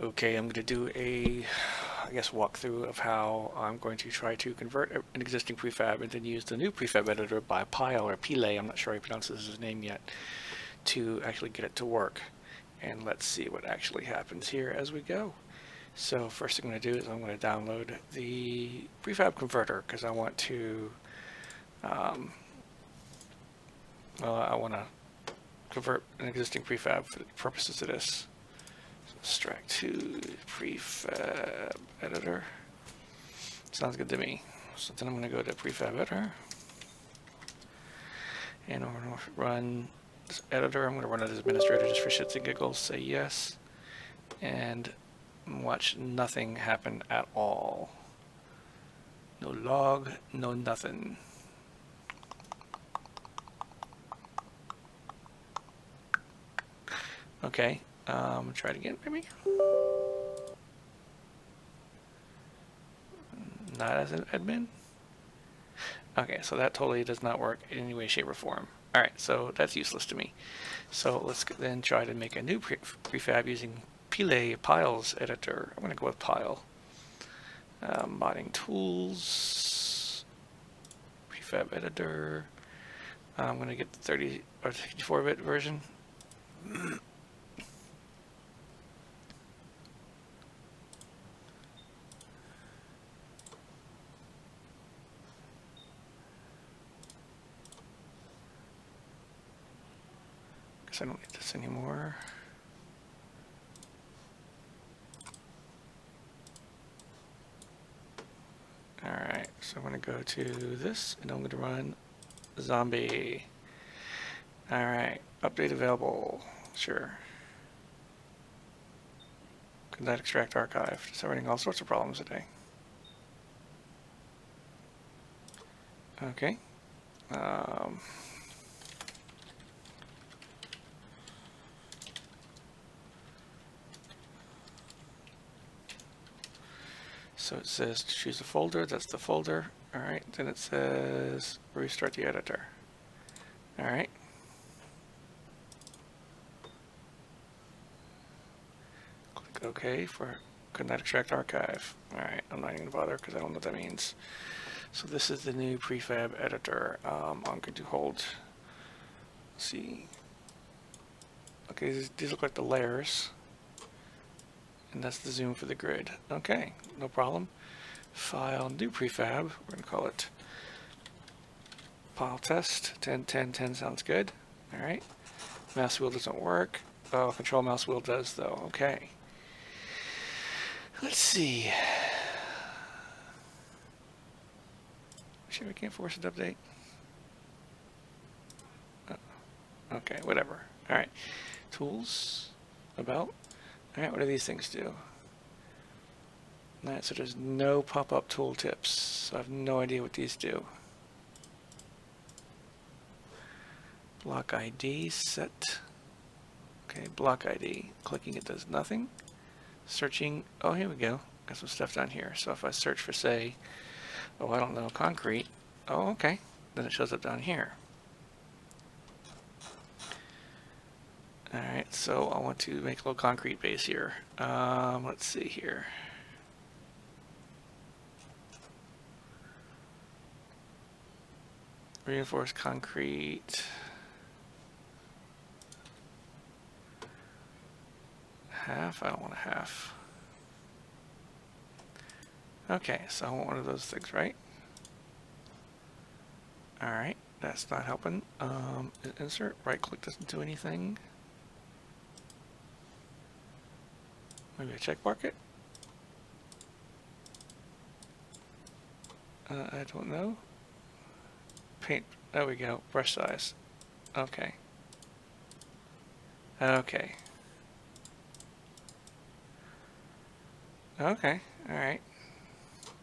Okay, I'm going to do a, I guess, walkthrough of how I'm going to try to convert an existing prefab and then use the new prefab editor by Pile or Pille, I'm not sure how he pronounces his name yet, to actually get it to work. And let's see what actually happens here as we go. So first thing I'm going to do is I'm going to download the prefab converter because I want to, I want to convert an existing prefab for the purposes of this. Extract to prefab editor. Sounds good to me. So then I'm going to go to prefab editor. And I'm going to run this editor. I'm going to run it as administrator just for shits and giggles. Say yes. And watch nothing happen at all. No log, no nothing. Okay. Try it again, maybe. Not as an admin. Okay, so that totally does not work in any way, shape, or form. Alright, so that's useless to me. So let's then try to make a new prefab using Piles Editor. I'm going to go with Pile. Modding tools, prefab editor. I'm going to get the 30 or 64-bit version. Guess I don't need this anymore. Alright, so I'm going to go to this and I'm going to run zombie. Alright, update available. Sure. Could not extract archive. Just running all sorts of problems today. Okay. So it says to choose a folder. That's the folder. Alright, then it says restart the editor. Alright. Click OK for could not extract archive. Alright, I'm not even going to bother because I don't know what that means. So this is the new prefab editor. I'm going to hold, let's see. Okay, these look like the layers. And that's the zoom for the grid. Okay, no problem. File, new prefab. We're going to call it file test. 10, 10, 10 sounds good. Alright. Mouse wheel doesn't work. Oh, control mouse wheel does though. Okay. Let's see. Sure, we can't force it to update. Oh, okay, whatever. Alright. Tools. About. Alright, what do these things do? Alright, so there's no pop-up tooltips. So I have no idea what these do. Block ID set. Okay, block ID. Clicking it does nothing. Searching. Oh, here we go. Got some stuff down here. So if I search for, say, oh, I don't know, concrete. Oh, okay. Then it shows up down here. Alright, so I want to make a little concrete base here. Let's see here. Reinforced concrete. Half? I don't want a half. Okay, so I want one of those things, right? Alright, that's not helping. Insert, right click doesn't do anything. Maybe I check mark it? I don't know. Paint, there we go, brush size. Okay. Okay. Okay, alright.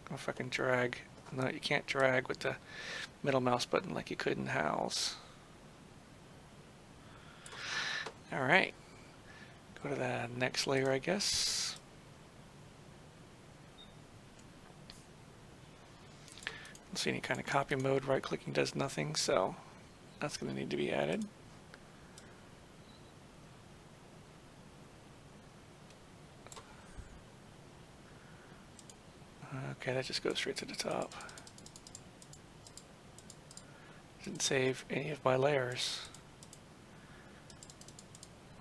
Go fucking drag. No, you can't drag with the middle mouse button like you could in Howls. Alright. Go to the next layer, I guess. Don't see any kind of copy mode. Right clicking does nothing, so that's going to need to be added. Okay, that just goes straight to the top. Didn't save any of my layers.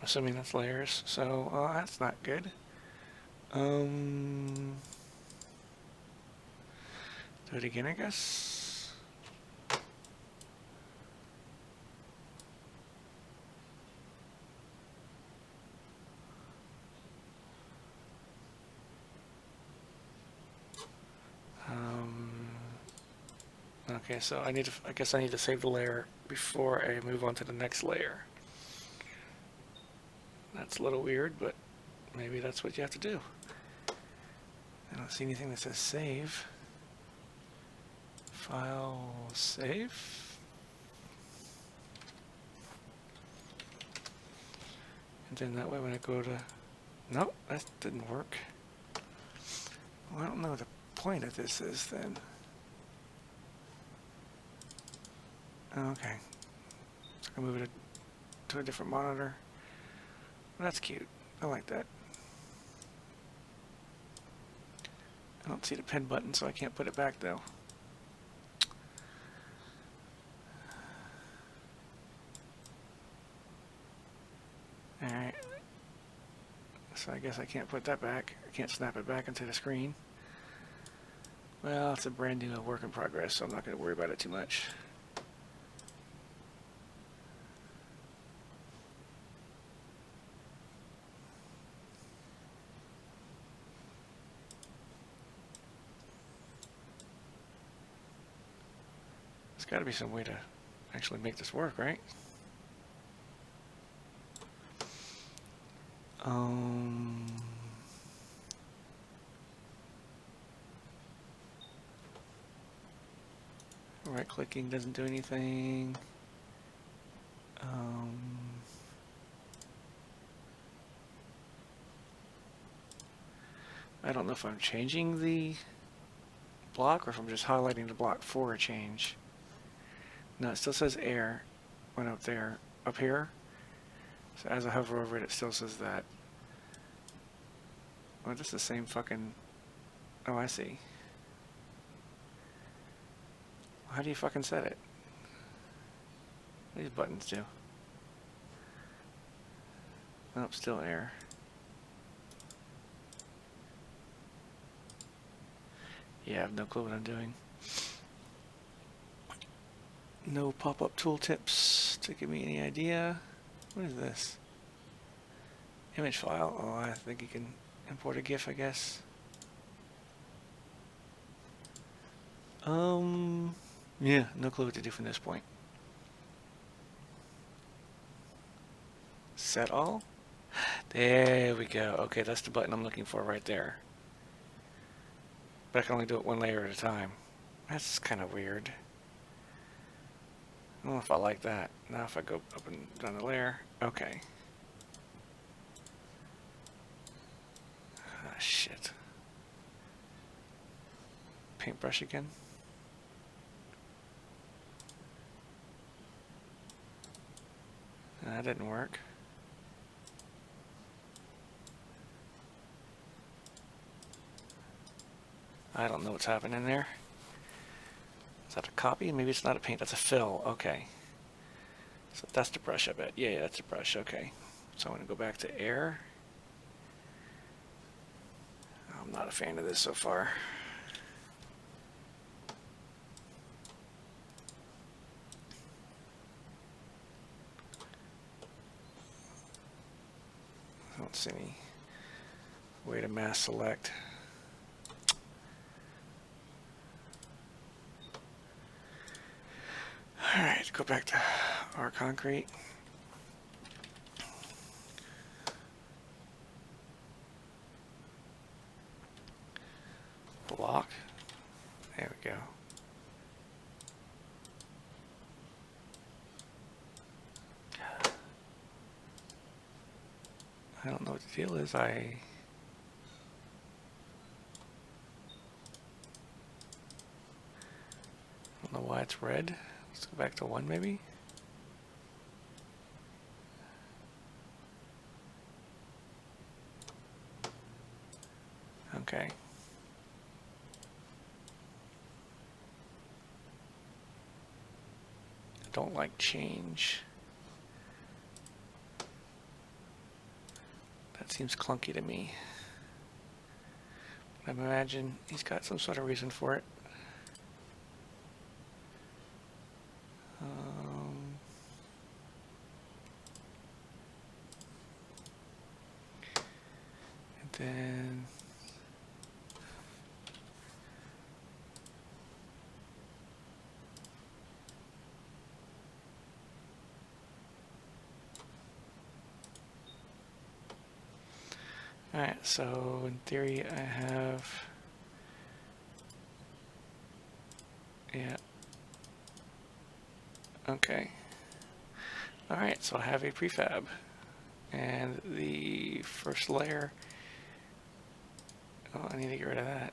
Assuming that's layers, so that's not good. Do it again, I guess. Okay, so I guess I need to save the layer before I move on to the next layer. That's a little weird, but maybe that's what you have to do. I don't see anything that says save. File, save. And then that way when I go to... Nope, that didn't work. Well, I don't know what the point of this is then. Okay. So I can move it to a different monitor. Well, that's cute. I like that. I don't see the pen button, so I can't put it back though. Alright. So I guess I can't put that back. I can't snap it back into the screen. Well, it's a brand new work in progress, so I'm not going to worry about it too much. There's got to be some way to actually make this work, right? Right clicking doesn't do anything. I don't know if I'm changing the block or if I'm just highlighting the block for a change. No, it still says air when up there, up here. So as I hover over it, it still says that. Oh, this is the same fucking... Oh, I see. How do you fucking set it? What do these buttons do? Oh, still air. Yeah, I have no clue what I'm doing. No pop-up tooltips to give me any idea. What is this? Image file. Oh, I think you can import a GIF, I guess. Yeah, no clue what to do from this point. Set all? There we go. Okay, that's the button I'm looking for right there. But I can only do it one layer at a time. That's kind of weird. I don't know if I like that. Now if I go up and down the layer. Okay. Ah, shit. Paintbrush again. That didn't work. I don't know what's happening there. Is that a copy? Maybe it's not a paint, that's a fill. Okay. So that's the brush, I bet. Yeah, that's a brush. Okay. So I'm going to go back to air. I'm not a fan of this so far. I don't see any way to mass select. Alright, go back to our concrete. Block. There we go. I don't know what the deal is. I don't know why it's red. Let's go back to 1 maybe. Okay. don't like change. That seems clunky to me. I imagine he's got some sort of reason for it. And then alright, so in theory I have, yeah, okay. Alright, so I have a prefab, and the first layer, oh, I need to get rid of that.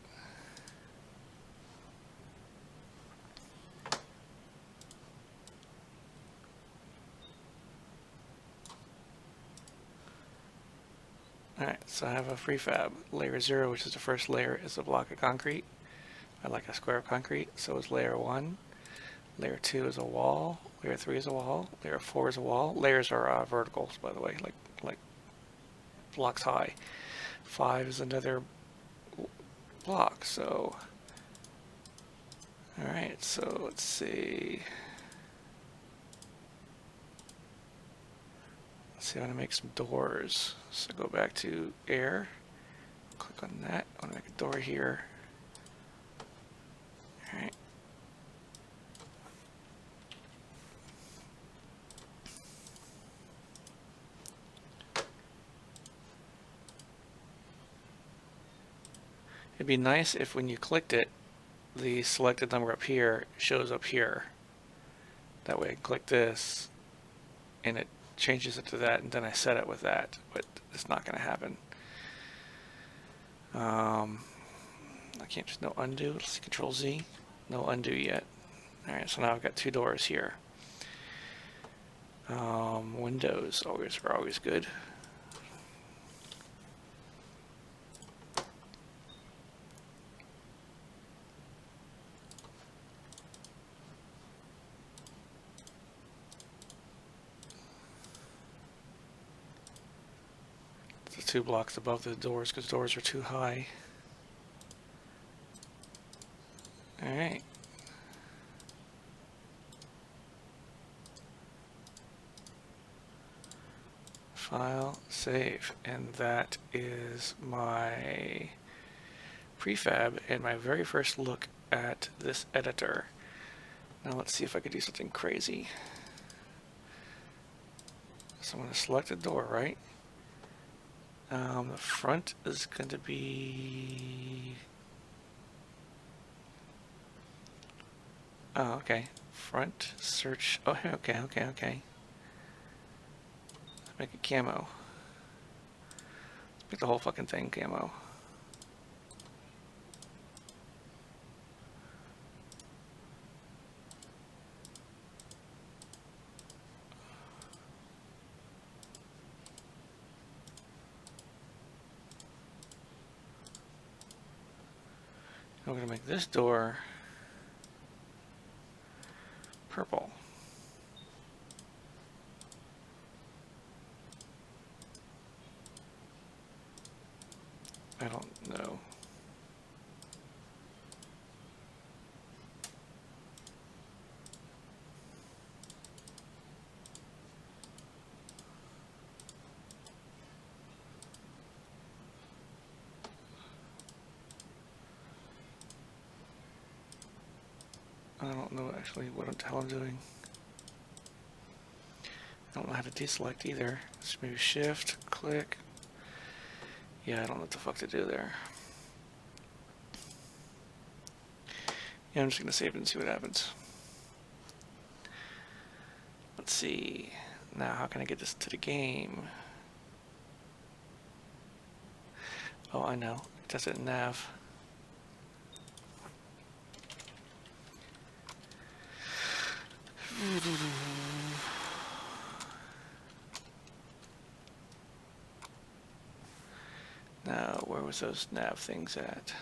Alright, so I have a prefab. Layer 0, which is the first layer, is a block of concrete. I like a square of concrete, so is layer 1. Layer 2 is a wall. Layer 3 is a wall. Layer 4 is a wall. Layers are verticals, by the way, like blocks high. 5 is another block, so... Alright, so let's see... Let's see, I want to make some doors. So go back to air, click on that. I want to make a door here. Alright. It'd be nice if when you clicked it, the selected number up here shows up here. That way I can click this and it changes it to that, and then I set it with that, but it's not going to happen. I can't just no undo. Let's see, Control Z. No undo yet. Alright, so now I've got two doors here. Windows are always good. The 2 blocks above the doors because doors are too high. Alright. File, save, and that is my prefab and my very first look at this editor. Now let's see if I could do something crazy. So I'm going to select a door, right? The front is going to be... Oh, okay. Front, search... Oh, okay. Let's make it camo. Let's make the whole fucking thing camo. I'm going to make this door purple. I don't know. I don't know actually what the hell I'm doing. I don't know how to deselect either. Just maybe shift, click. Yeah, I don't know what the fuck to do there. Yeah, I'm just gonna save it and see what happens. Let's see. Now, how can I get this to the game? Oh, I know. It does it in nav. Now, where was those nav things at?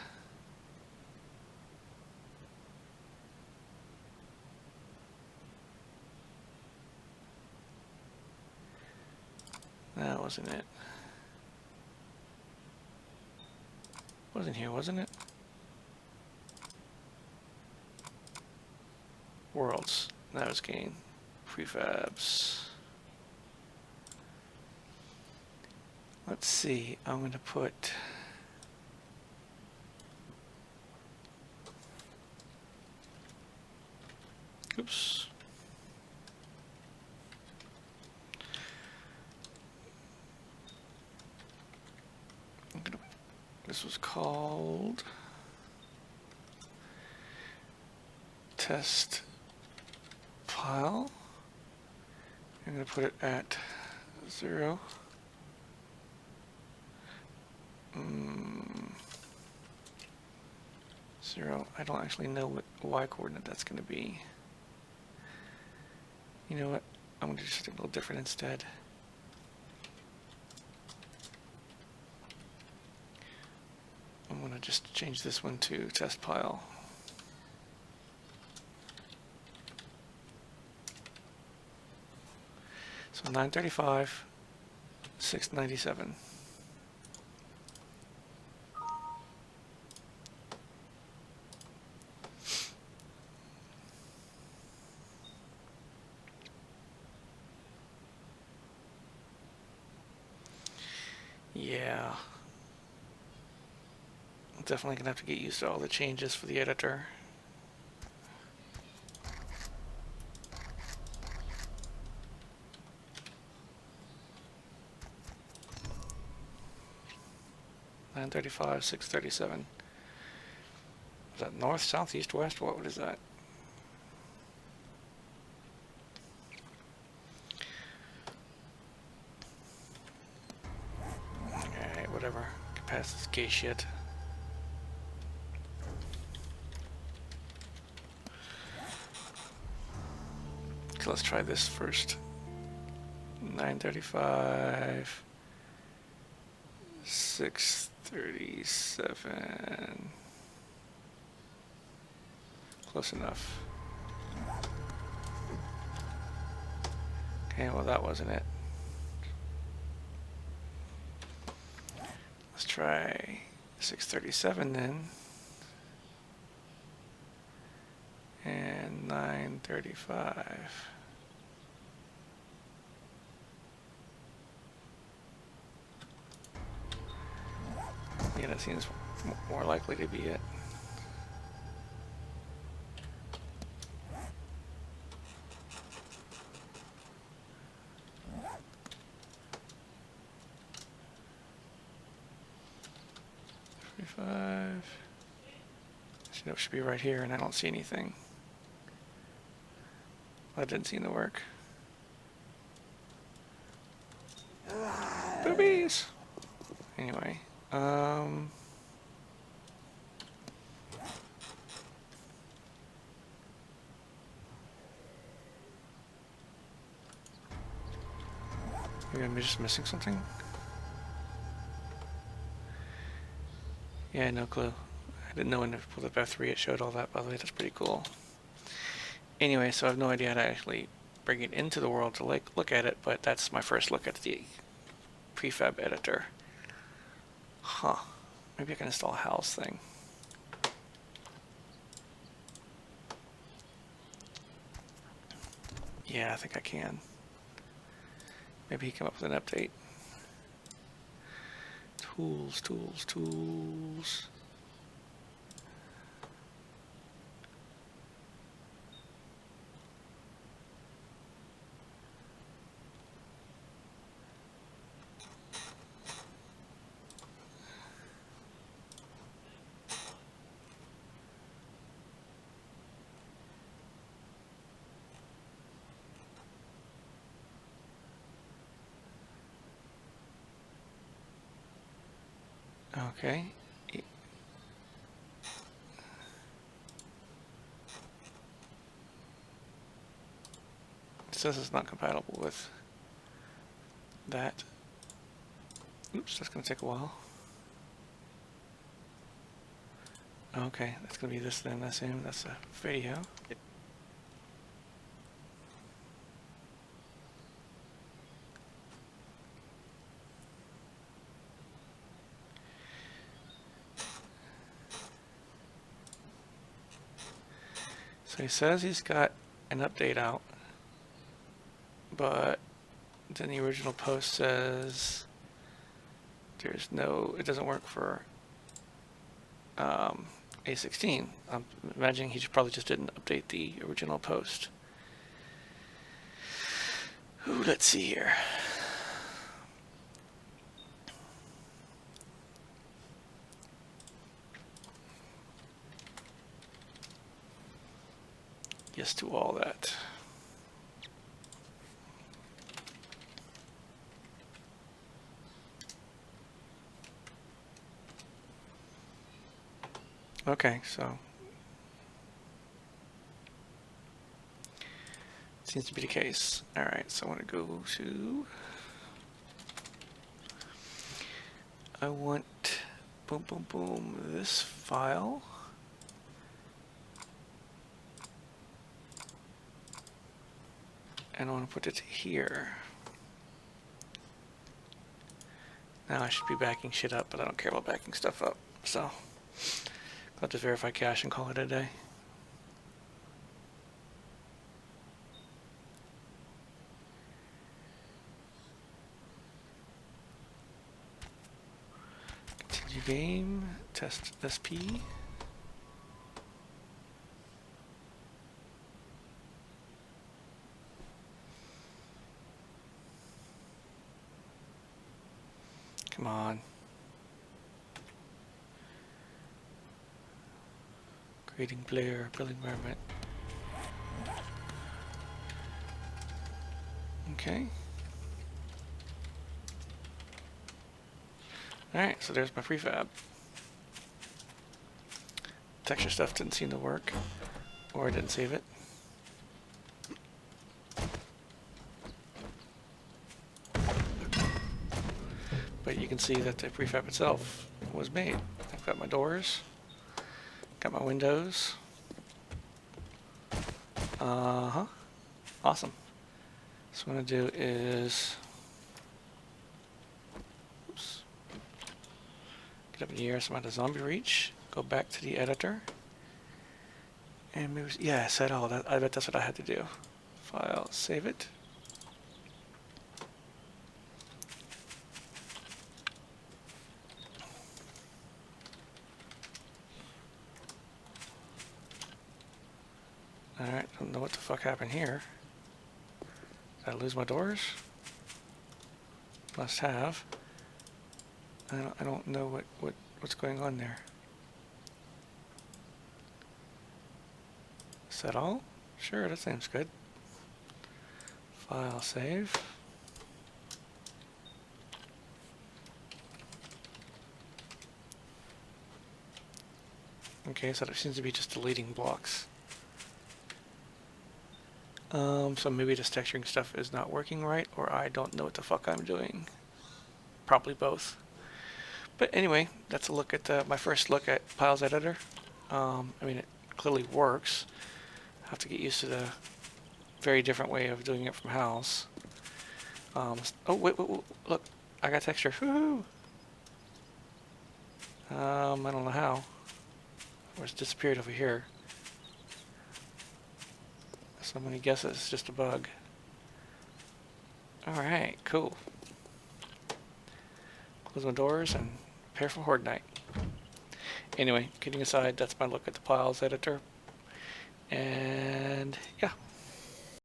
wasn't it? Wasn't here, wasn't it? Worlds. That was gain. Prefabs. Let's see. I'm going to put... Oops. This was called test pile. I'm going to put it at 0. 0. I don't actually know what y coordinate that's going to be. You know what? I'm going to do something a little different instead. I'm going to just change this one to test pile. So 935, 697. Yeah. I'm definitely going to have to get used to all the changes for the editor. Nine 35, 637. Is that north, south, east, west? What is that? Alright, whatever. Get past this gay shit. Okay, let's try this first. 935, 637. Close enough. Okay, well that wasn't it. Let's try 637 then. And 935. Yeah, that seems more likely to be it. So it should be right here, and I don't see anything. That didn't seem to work. Boobies! Anyway, maybe I'm just missing something? Yeah, no clue. I didn't know when to pull up F3 it showed all that, by the way. That's pretty cool. Anyway, so I have no idea how to actually bring it into the world to look at it, but that's my first look at the Prefab Editor. Huh. Maybe I can install a house thing. Yeah, I think I can. Maybe he come up with an update. Tools, tools, tools. Okay. It says it's not compatible with that. Oops, that's going to take a while. Okay, that's going to be this then, I assume. That's a video. So he says he's got an update out, but then the original post says there's no, it doesn't work for A16. I'm imagining he probably just didn't update the original post. Ooh, let's see here. Yes to all that. Okay, so seems to be the case. All right, so I want to go to, I want, boom, boom, boom, this file. And I want to put it here. Now I should be backing shit up, but I don't care about backing stuff up. So I'll have to verify cache and call it a day. Continue game, test SP. Come on. Creating player, building environment. Okay. Alright, so there's my prefab. Texture stuff didn't seem to work, or I didn't save it. But you can see that the prefab itself was made. I've got my doors, got my windows. Awesome. So what I'm going to do is, oops, get up in here, so I'm at a zombie reach, go back to the editor, and move, yeah, I said all that. I bet that's what I had to do. File, save it. Alright, don't know what the fuck happened here. Did I lose my doors? Must have. I don't know what's going on there. Is that all? Sure, that seems good. File, save. Okay, so there seems to be just deleting blocks. So maybe this texturing stuff is not working right, or I don't know what the fuck I'm doing. Probably both. But anyway, that's a look at my first look at Piles Editor. I mean, it clearly works. I have to get used to the very different way of doing it from house. Oh, wait, look, I got texture. Woohoo! I don't know how. Or it's disappeared over here. So I'm going to guess it's just a bug. Alright, cool. Close my doors and prepare for Horde Night. Anyway, kidding aside, that's my look at the Piles Editor. And yeah,